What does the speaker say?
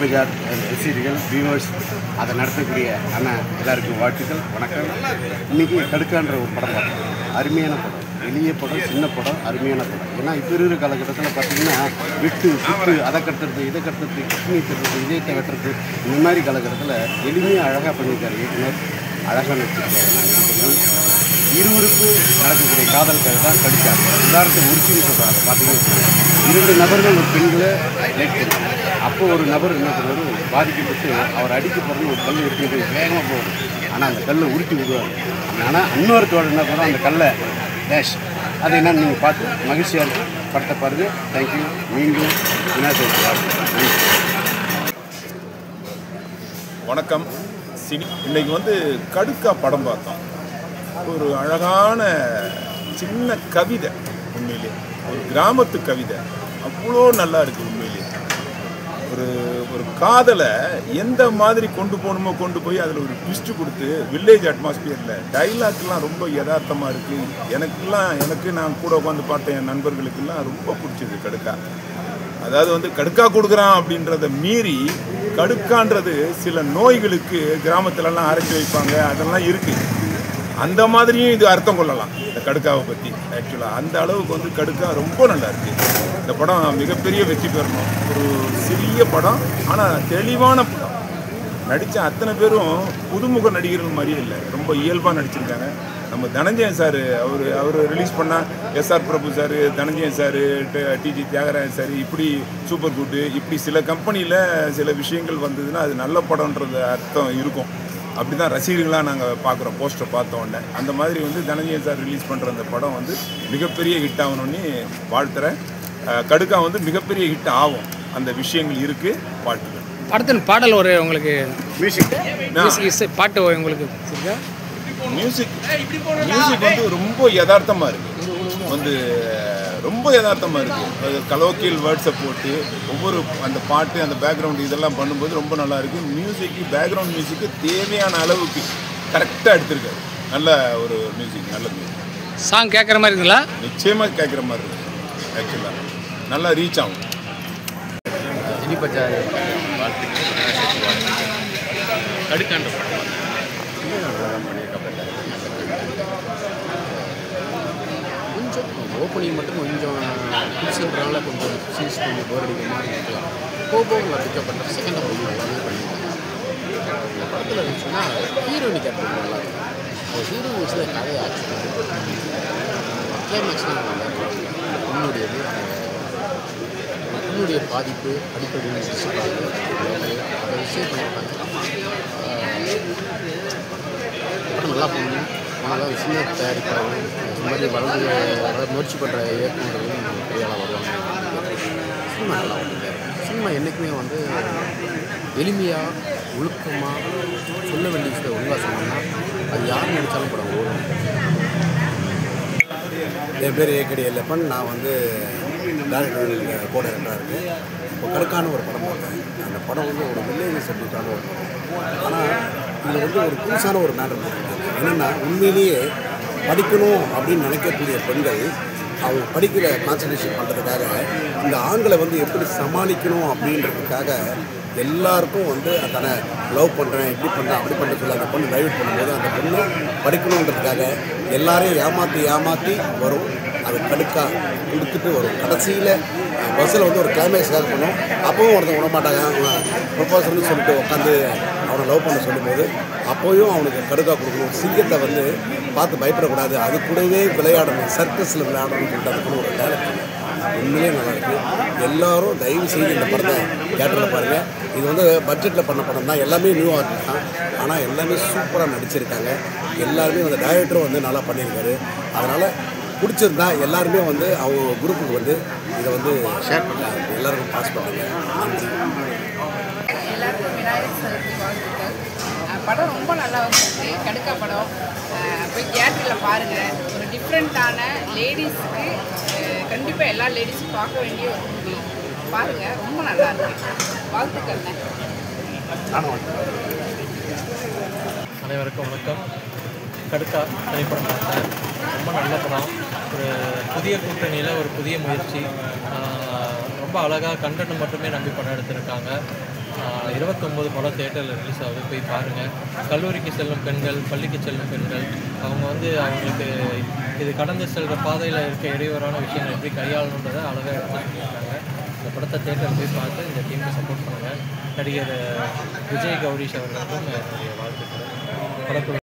பஜார் ரசிகர்கள் வியூவர்ஸ் அதை நடத்தக்கூடிய அண்ணன் எல்லாருக்கும் வாழ்த்துக்கள் வணக்கம். இன்றைக்கி கடுக்கான்ற ஒரு படம் பார்த்தோம். அருமையான படம், எளிய படம், சின்ன படம், அருமையான படம். ஏன்னா இப்போ இருக்கிற காலகட்டத்தில் பார்த்திங்கன்னா விட்டு சுட்டு அதை கட்டுறது இதை கட்டுறது கிட்னி கட்டுறது இதயத்தை வெட்டுறது இந்த மாதிரி காலகட்டத்தில் எளிமையாக அழகாக பண்ணியிருக்காரு இயக்குனர். அழகாக நடிச்சிருக்காரு. இருவருக்கு நடக்கக்கூடிய காதல் கதை தான் கடிச்சார். உதாரணத்துக்கு உரிச்சின்னு சொல்கிறாங்க. பார்த்தீங்கன்னா 2 நபர்கள் ஒரு பெண்களை லைக் பண்ணுறாங்க. அப்போ ஒரு நபர் என்ன பண்ணுவார், பாதிக்கப்பட்டு அவர் அடிக்க போகிறன்னு ஒரு கல் எடுத்துகிட்டு போய் வேகமாக போவார். ஆனால் அந்த கல்லை உருட்டி விடுவார். ஆனால் இன்னொருத்தோட என்ன பண்ணுறோம், அந்த கல்லை டேஷ் அது என்னன்னு நீங்கள் பார்த்து மகிழ்ச்சியாக இருக்கும். படத்தை பாருங்கள். தேங்க்யூ. மீண்டும் விநாயகர் நன்றி. வணக்கம். இன்னைக்கு கடுக்கா படம் பார்த்தோம். ஒரு அழகான சின்ன கவிதை, உண்மையிலே ஒரு கிராமத்து கவிதை, அவ்வளோ நல்லா இருக்குது. உண்மையிலே ஒரு காதலை எந்த மாதிரி கொண்டு போகணுமோ கொண்டு போய் அதில் ஒரு ட்விஸ்ட்டு கொடுத்து வில்லேஜ் அட்மாஸ்பியரில் டைலாக்லாம் ரொம்ப யதார்த்தமாக இருக்குது. எனக்கு நான் கூட உட்காந்து பார்த்தேன், என் நண்பர்களுக்கெல்லாம் ரொம்ப பிடிச்சது கடுக்கா. அதாவது கடுக்கா கொடுக்குறான் அப்படின்றத மீறி கடுக்கான்றது சில நோய்களுக்கு கிராமத்துலலாம் அரைச்சி வைப்பாங்க, அதெல்லாம் இருக்குது. அந்த மாதிரியும் இது அர்த்தம் கொள்ளலாம் இந்த கடுக்காவை பற்றி. ஆக்சுவலாக அந்த அளவுக்கு கடுக்கா ரொம்ப நல்லா இருக்குது. இந்த படம் மிகப்பெரிய வெற்றி பெறணும். ஒரு சிறிய படம், ஆனால் தெளிவான படம். நடித்த அத்தனை பேரும் புதுமுக நடிகர்கள் மாதிரியே இல்லை, ரொம்ப இயல்பாக நடிச்சிருக்காங்க. நம்ம தனஞ்சயன் சார் அவர் ரிலீஸ் பண்ணால் எஸ்ஆர் பிரபு சார், தனஞ்சயன் சார், டிஜி தியாகராஜன் சார், இப்படி சூப்பர் குட்டு, இப்படி சில கம்பெனியில் சில விஷயங்கள் வந்ததுன்னா அது நல்ல படம்ன்றது அர்த்தம் இருக்கும். அப்படி தான் ரசிகர்களாக நாங்கள் பார்க்குறோம் போஸ்டர் பார்த்த உடனே. அந்த மாதிரி தனஞ்சயன் சார் ரிலீஸ் பண்ணுற அந்த படம் மிகப்பெரிய ஹிட் ஆகணும்னு வாழ்த்துறேன். கடுக்கா மிகப்பெரிய ஹிட் ஆகும். அந்த விஷயங்கள் இருக்குது. வாழ்த்துக்கள். படத்தின் பாடல் ஒரு உங்களுக்கு மியூசிக் பாட்டு உங்களுக்கு மியூசிக் ரொம்ப யதார்த்தமாக இருக்குது. ரொம்ப யதார்த்தமாக இருக்குது. கலோக்கியல் வேர்ட்ஸை போட்டு ஒவ்வொரு அந்த பாட்டு அந்த பேக்ரவுண்டு இதெல்லாம் பண்ணும்போது ரொம்ப நல்லா இருக்குது. மியூசிக்கு பேக்ரவுண்ட் மியூசிக்கு தேவையான அளவுக்கு கரெக்டாக எடுத்திருக்காரு. நல்ல ஒரு மியூசிக், நல்ல மியூசிக். சாங் கேட்குற மாதிரி இருக்குங்களா? நிச்சயமாக கேட்குற மாதிரி இருக்குது. ஆக்சுவலாக நல்லா ரீச் ஆகும். பஜார் கடுக்கான்ற படம் கொஞ்சம் ஓப்பனிங் மட்டும் கொஞ்சம் புதுசுன்றனால கொஞ்சம் சீஸ் கொஞ்சம் போர் அடிக்கிற மாதிரி இருக்கலாம். போக பிக்கப் பண்ணுற செகண்ட் ரொம்ப நல்லாவே பண்ணியிருக்காங்க. இந்த படத்தில் இருந்துச்சுன்னா ஹீரோயினி கேரக்டர் நல்லா இருக்கும். ஒரு ஹீரோ வச்சுதான் கதையை ஆச்சு. கிளைமேக்ஸ்லாம் நல்லா இருக்கும். பொண்ணுடைய பாதிப்பு அடிப்படையில் அதை விஷயம் பண்ணியிருக்காங்க. படம் நல்லா பண்ணணும். ஆனால் சின்ன தயாரிப்பாகவும் இந்த மாதிரி வளர்ந்து முயற்சி பண்ணுற இயக்குநர்களும் பெரிய ஆளாக வருவாங்க. சினிமா நல்லா பண்ணுங்க. சினிமா என்றைக்குமே எளிமையாக ஒழுக்கமாக சொல்ல வேண்டிய விஷயத்தை ஒழுங்காக சொன்னோம்னா அது யார் நினச்சாலும் படம் ஓடும். என் பேர் ஏகடி எல்லப்பன். நான் டைரக்டர் கூட இருக்கேன். இப்போ கடுக்கான ஒரு படம் பார்த்தேன். அந்த படம் ஒரு வில்லேஜ் சப்ஜெக்டான ஒரு படம். ஆனால் இதில் ஒரு புதுசான ஒரு மேட்டர் போட்டிருக்காங்க. என்னென்னா, உண்மையிலேயே படிக்கணும் அப்படின்னு நினைக்கக்கூடிய பெண்கள் அவங்க படிக்கிற கான்சன்ட்ரேஷன் பண்ணுறதுக்காக இந்த ஆண்களை எப்படி சமாளிக்கணும் அப்படின்றதுக்காக எல்லாருக்கும் தன்னை லவ் பண்ணுறேன், இப்படி பண்ணுறேன், அப்படி பண்ண சொல்லி அந்த பொண்ணு டைவர்ட் பண்ணும்போது அந்த பொண்ணு படிக்கணுன்றதுக்காக எல்லாரையும் ஏமாற்றி வரும். அது கடுக்கா கொடுத்துட்டு வரும். கடைசியில் பஸ்ஸில் ஒரு கிளைமேக்ஸாக இருக்கணும். அப்போவும் ஒருத்தன் விடமாட்டாங்க. ப்ரொபோசல்னு சொல்லிட்டு உட்காந்து அவனை லவ் பண்ண சொல்லும்போது அப்போயும் அவனுக்கு கடுக்கா கொடுக்கணும். சிங்கத்தை பார்த்து பயப்படக்கூடாது, அது கூடவே விளையாடணும், சர்க்கஸில் விளையாடணும்னு சொல்லிட்டு அதுக்குன்னு ஒரு டைரக்டர் உண்மையிலே நல்லாயிருக்கு. எல்லோரும் தயவு செய்து இந்த படத்தை தியேட்டரில் பாருங்கள். இது பட்ஜெட்டில் பண்ண படம் தான். எல்லாமே நியூ ஆர்டிஸ்ட் தான். ஆனால் எல்லாமே சூப்பராக நடிச்சிருக்காங்க. எல்லாருமே டைரக்டரும் நல்லா பண்ணியிருக்காரு. அதனால் பிடிச்சிருந்தா எல்லாருமே அவங்க குரூப்புக்கு இதை ஷேர் பண்ண எல்லாருக்கும் பாஸ் பண்ணுங்க. நன்றி. எல்லாருக்கும் விநாயகர் சதுர்த்தி வாழ்த்துக்கள். படம் ரொம்ப நல்லா வந்துருக்கு. கடுக்கா படம் போய் தியேட்டரில் பாருங்கள். ஒரு டிஃப்ரெண்ட்டான லேடிஸுக்கு கண்டிப்பாக எல்லா லேடிஸும் பார்க்க வேண்டிய ஒரு மூவி. பாருங்கள், ரொம்ப நல்லா இருக்கு. வாழ்த்துக்கள்ண்ணே. அனைவருக்கும் வணக்கம். கடுக்கா திரைப்படம் பார்த்தேன். ரொம்ப நல்ல படம். ஒரு புதிய கூட்டணியில் ஒரு புதிய முயற்சி. ரொம்ப அழகாக கண்டென்ட் மட்டுமே நம்பி படம் எடுத்திருக்காங்க. 29 படம் தேட்டரில் ரிலீஸ் ஆகுது, போய் பாருங்கள். கல்லூரிக்கு செல்லும் பெண்கள், பள்ளிக்கு செல்லும் பெண்கள், அவங்க வந்து அவங்களுக்கு இது கடந்து செல்கிற பாதையில் இருக்க இடையூறான விஷயங்கள் எப்படி கையாளணுன்றதை அழகாக எடுத்து சொல்லியிருக்காங்க. இந்த படத்தை தேட்டரில் போய் பார்த்து இந்த டீமுக்கு சப்போர்ட் பண்ணுங்கள். நடிகர் விஜய் கௌரிஷ் அவர்களுக்கும் என்னுடைய வாழ்த்துக்கள். படக்குழு